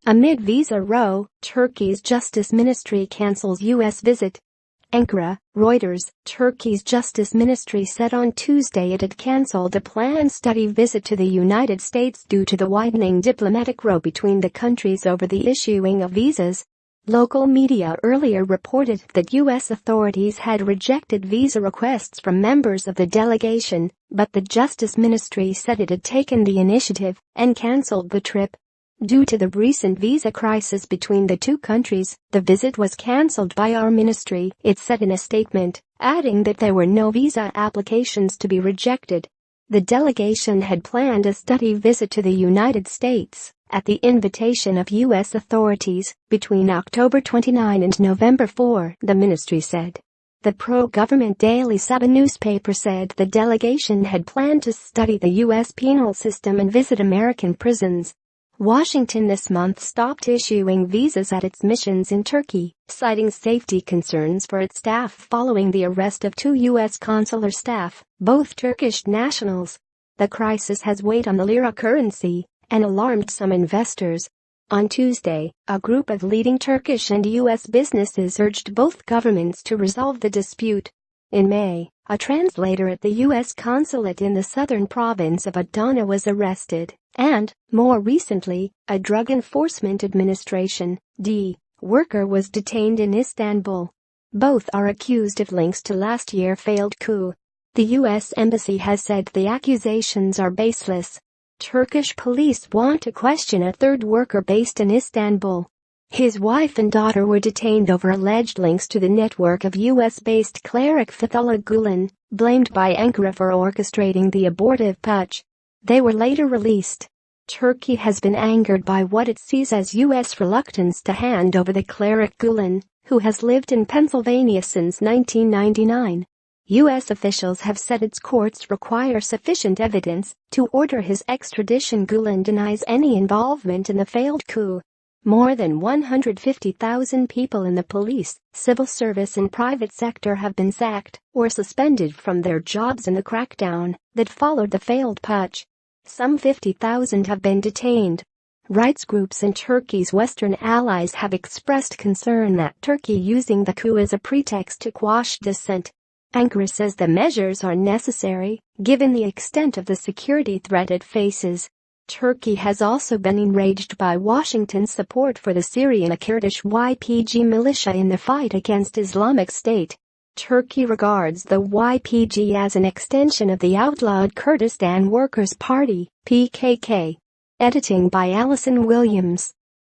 Amid visa row, Turkey's Justice Ministry cancels U.S. visit. Ankara, Reuters. Turkey's Justice Ministry said on Tuesday it had cancelled a planned study visit to the United States due to the widening diplomatic row between the countries over the issuing of visas. Local media earlier reported that U.S. authorities had rejected visa requests from members of the delegation, but the Justice Ministry said it had taken the initiative and cancelled the trip. Due to the recent visa crisis between the two countries, the visit was cancelled by our ministry, it said in a statement, adding that there were no visa applications to be rejected. The delegation had planned a study visit to the United States, at the invitation of U.S. authorities, between October 29 and November 4, the ministry said. The pro-government Daily Sabah newspaper said the delegation had planned to study the U.S. penal system and visit American prisons. Washington this month stopped issuing visas at its missions in Turkey, citing safety concerns for its staff following the arrest of 2 U.S. consular staff, both Turkish nationals. The crisis has weighed on the lira currency and alarmed some investors. On Tuesday, a group of leading Turkish and U.S. businesses urged both governments to resolve the dispute. In May, a translator at the U.S. consulate in the southern province of Adana was arrested, and, more recently, a Drug Enforcement Administration (D) worker was detained in Istanbul. Both are accused of links to last year's failed coup. The U.S. Embassy has said the accusations are baseless. Turkish police want to question a third worker based in Istanbul. His wife and daughter were detained over alleged links to the network of U.S.-based cleric Fethullah Gulen, blamed by Ankara for orchestrating the abortive putsch. They were later released. Turkey has been angered by what it sees as U.S. reluctance to hand over the cleric Gulen, who has lived in Pennsylvania since 1999. U.S. officials have said its courts require sufficient evidence to order his extradition. Gulen denies any involvement in the failed coup. More than 150,000 people in the police, civil service and private sector have been sacked or suspended from their jobs in the crackdown that followed the failed putsch. Some 50,000 have been detained. Rights groups and Turkey's Western allies have expressed concern that Turkey using the coup as a pretext to quash dissent. Ankara says the measures are necessary, given the extent of the security threat it faces. Turkey has also been enraged by Washington's support for the Syrian Kurdish YPG militia in the fight against Islamic State. Turkey regards the YPG as an extension of the outlawed Kurdistan Workers' Party, PKK. Editing by Alison Williams.